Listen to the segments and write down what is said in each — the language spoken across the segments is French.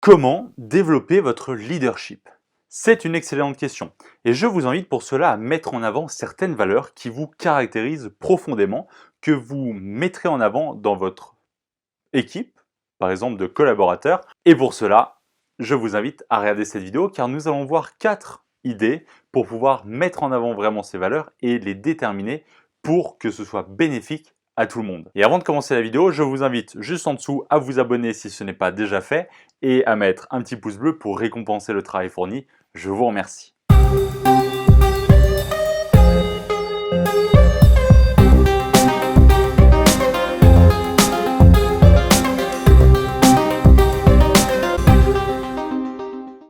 Comment développer votre leadership? C'est une excellente question et je vous invite pour cela à mettre en avant certaines valeurs qui vous caractérisent profondément, que vous mettrez en avant dans votre équipe, par exemple de collaborateurs. Et pour cela, je vous invite à regarder cette vidéo car nous allons voir 4 idées pour pouvoir mettre en avant vraiment ces valeurs et les déterminer pour que ce soit bénéfique à tout le monde. Et avant de commencer la vidéo, je vous invite juste en dessous à vous abonner si ce n'est pas déjà fait et à mettre un petit pouce bleu pour récompenser le travail fourni. Je vous remercie.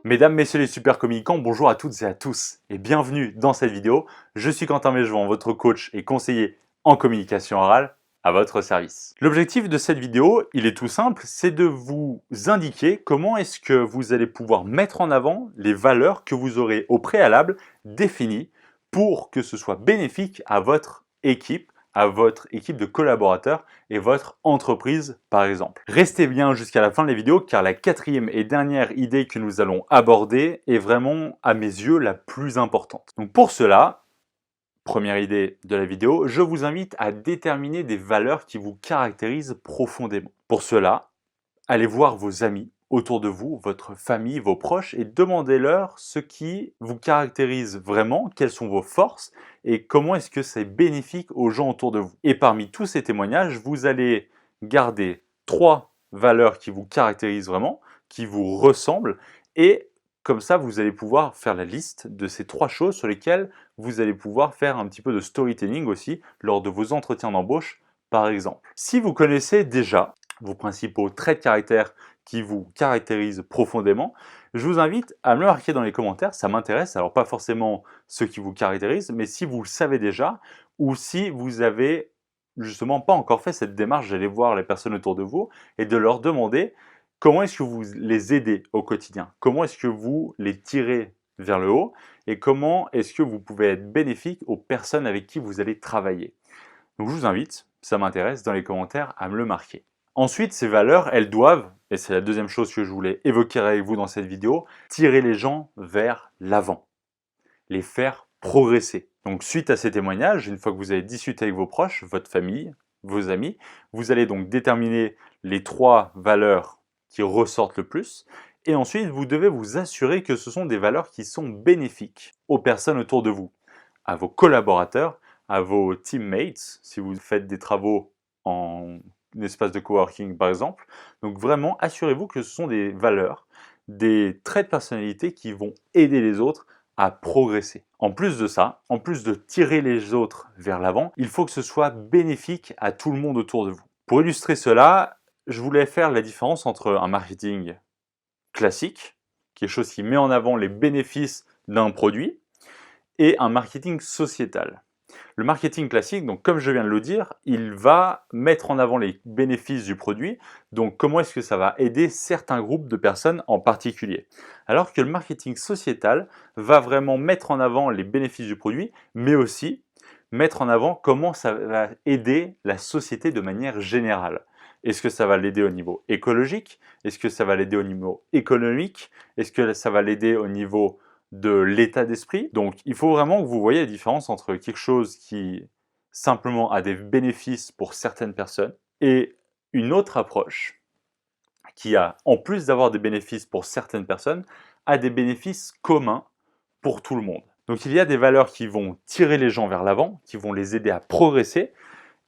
Mesdames, messieurs les super communicants, bonjour à toutes et à tous et bienvenue dans cette vidéo. Je suis Quentin Mégevant, votre coach et conseiller en communication orale à votre service. L'objectif de cette vidéo, il est tout simple, c'est de vous indiquer comment est-ce que vous allez pouvoir mettre en avant les valeurs que vous aurez au préalable définies pour que ce soit bénéfique à votre équipe de collaborateurs et votre entreprise par exemple. Restez bien jusqu'à la fin de la vidéo car la quatrième et dernière idée que nous allons aborder est vraiment à mes yeux la plus importante. Donc pour cela, première idée de la vidéo, je vous invite à déterminer des valeurs qui vous caractérisent profondément. Pour cela, allez voir vos amis autour de vous, votre famille, vos proches et demandez-leur ce qui vous caractérise vraiment, quelles sont vos forces et comment est-ce que c'est bénéfique aux gens autour de vous. Et parmi tous ces témoignages, vous allez garder 3 valeurs qui vous caractérisent vraiment, qui vous ressemblent et comme ça, vous allez pouvoir faire la liste de ces 3 choses sur lesquelles vous allez pouvoir faire un petit peu de storytelling aussi lors de vos entretiens d'embauche, par exemple. Si vous connaissez déjà vos principaux traits de caractère qui vous caractérisent profondément, je vous invite à me le marquer dans les commentaires, ça m'intéresse. Alors pas forcément ceux qui vous caractérisent, mais si vous le savez déjà ou si vous avez justement pas encore fait cette démarche d'aller voir les personnes autour de vous et de leur demander comment est-ce que vous les aidez au quotidien, comment est-ce que vous les tirez vers le haut et comment est-ce que vous pouvez être bénéfique aux personnes avec qui vous allez travailler. Donc je vous invite, ça m'intéresse, dans les commentaires à me le marquer. Ensuite, ces valeurs, elles doivent, et c'est la deuxième chose que je voulais évoquer avec vous dans cette vidéo, tirer les gens vers l'avant, les faire progresser. Donc suite à ces témoignages, une fois que vous avez discuté avec vos proches, votre famille, vos amis, vous allez donc déterminer les 3 valeurs qui ressortent le plus, et ensuite vous devez vous assurer que ce sont des valeurs qui sont bénéfiques aux personnes autour de vous, à vos collaborateurs, à vos teammates, si vous faites des travaux en espace de coworking par exemple. Donc vraiment, assurez-vous que ce sont des valeurs, des traits de personnalité qui vont aider les autres à progresser. En plus de ça, en plus de tirer les autres vers l'avant, il faut que ce soit bénéfique à tout le monde autour de vous. Pour illustrer cela, je voulais faire la différence entre un marketing classique, quelque chose qui met en avant les bénéfices d'un produit, et un marketing sociétal. Le marketing classique, donc comme je viens de le dire, il va mettre en avant les bénéfices du produit, donc comment est-ce que ça va aider certains groupes de personnes en particulier. Alors que le marketing sociétal va vraiment mettre en avant les bénéfices du produit, mais aussi mettre en avant comment ça va aider la société de manière générale. Est-ce que ça va l'aider au niveau écologique? Est-ce que ça va l'aider au niveau économique? Est-ce que ça va l'aider au niveau de l'état d'esprit? Donc il faut vraiment que vous voyez la différence entre quelque chose qui simplement a des bénéfices pour certaines personnes et une autre approche qui a, en plus d'avoir des bénéfices pour certaines personnes, a des bénéfices communs pour tout le monde. Donc il y a des valeurs qui vont tirer les gens vers l'avant, qui vont les aider à progresser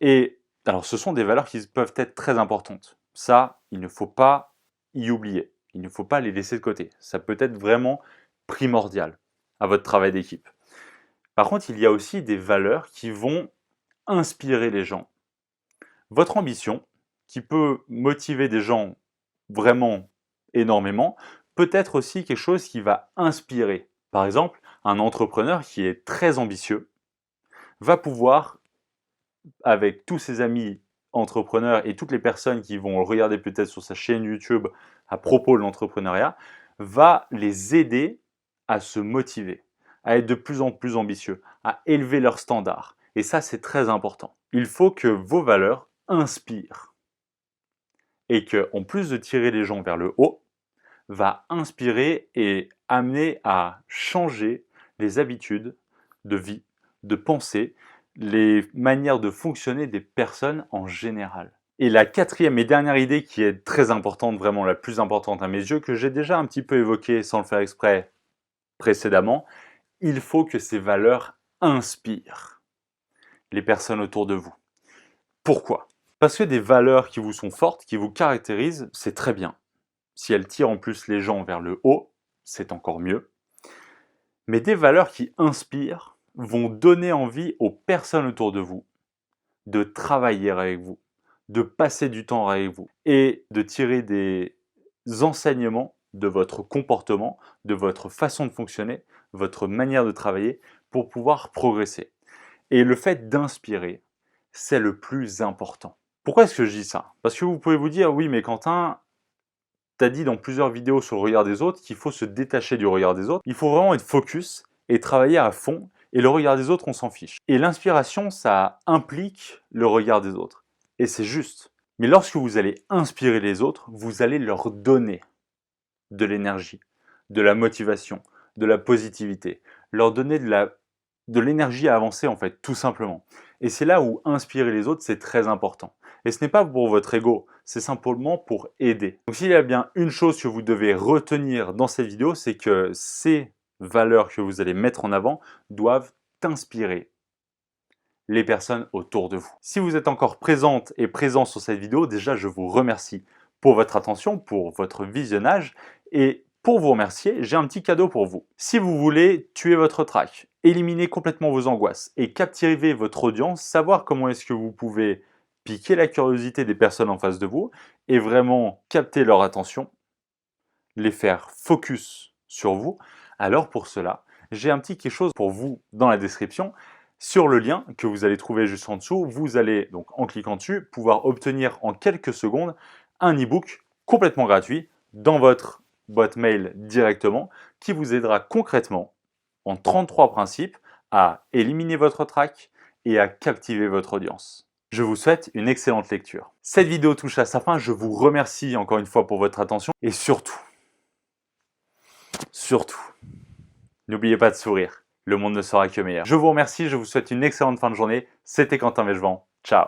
et alors ce sont des valeurs qui peuvent être très importantes. Ça, il ne faut pas y oublier, il ne faut pas les laisser de côté. Ça peut être vraiment primordial à votre travail d'équipe. Par contre, il y a aussi des valeurs qui vont inspirer les gens. Votre ambition, qui peut motiver des gens vraiment énormément, peut être aussi quelque chose qui va inspirer. Par exemple, un entrepreneur qui est très ambitieux va pouvoir, avec tous ses amis entrepreneurs et toutes les personnes qui vont le regarder peut-être sur sa chaîne YouTube à propos de l'entrepreneuriat, va les aider à se motiver, à être de plus en plus ambitieux, à élever leurs standards. Et ça, c'est très important. Il faut que vos valeurs inspirent et qu'en plus de tirer les gens vers le haut, va inspirer et amener à changer les habitudes de vie, de pensée, les manières de fonctionner des personnes en général. Et la quatrième et dernière idée qui est très importante, vraiment la plus importante à mes yeux, que j'ai déjà un petit peu évoquée sans le faire exprès précédemment, il faut que ces valeurs inspirent les personnes autour de vous. Pourquoi? Parce que des valeurs qui vous sont fortes, qui vous caractérisent, c'est très bien. Si elles tirent en plus les gens vers le haut, c'est encore mieux. Mais des valeurs qui inspirent vont donner envie aux personnes autour de vous de travailler avec vous, de passer du temps avec vous et de tirer des enseignements de votre comportement, de votre façon de fonctionner, votre manière de travailler pour pouvoir progresser. Et le fait d'inspirer, c'est le plus important. Pourquoi est-ce que je dis ça? Parce que vous pouvez vous dire, oui mais Quentin, tu as dit dans plusieurs vidéos sur le regard des autres qu'il faut se détacher du regard des autres. Il faut vraiment être focus et travailler à fond. Et le regard des autres, on s'en fiche. Et l'inspiration, ça implique le regard des autres. Et c'est juste. Mais lorsque vous allez inspirer les autres, vous allez leur donner de l'énergie, de la motivation, de la positivité. Leur donner de l'énergie à avancer, en fait, tout simplement. Et c'est là où inspirer les autres, c'est très important. Et ce n'est pas pour votre ego, c'est simplement pour aider. Donc s'il y a bien une chose que vous devez retenir dans cette vidéo, c'est que ces valeurs que vous allez mettre en avant doivent inspirer les personnes autour de vous. Si vous êtes encore présente et présent sur cette vidéo, déjà je vous remercie pour votre attention, pour votre visionnage et pour vous remercier, j'ai un petit cadeau pour vous. Si vous voulez tuer votre trac, éliminer complètement vos angoisses et captiver votre audience, savoir comment est-ce que vous pouvez piquer la curiosité des personnes en face de vous et vraiment capter leur attention, les faire focus sur vous, alors pour cela, j'ai un petit quelque chose pour vous dans la description. Sur le lien que vous allez trouver juste en dessous, vous allez donc en cliquant dessus pouvoir obtenir en quelques secondes un e-book complètement gratuit dans votre boîte mail directement qui vous aidera concrètement en 33 principes à éliminer votre trac et à captiver votre audience. Je vous souhaite une excellente lecture. Cette vidéo touche à sa fin, je vous remercie encore une fois pour votre attention et surtout, n'oubliez pas de sourire. Le monde ne sera que meilleur. Je vous remercie, je vous souhaite une excellente fin de journée. C'était Quentin Mégevant. Ciao.